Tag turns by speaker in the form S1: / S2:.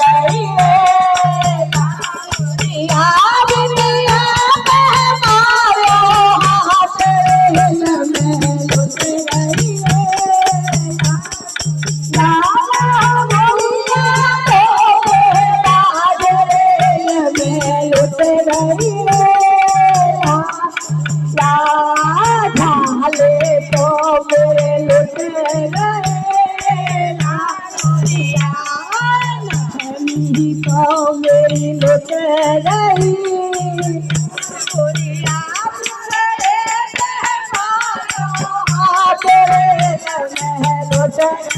S1: गई रे दुनिया दुनिया हमारो हाथ में लुट गई रे लाला भैया तो बाजे में लुट गई रे झाले तो मेरे लुट गए तो मेरी लुट गई तेरे लुट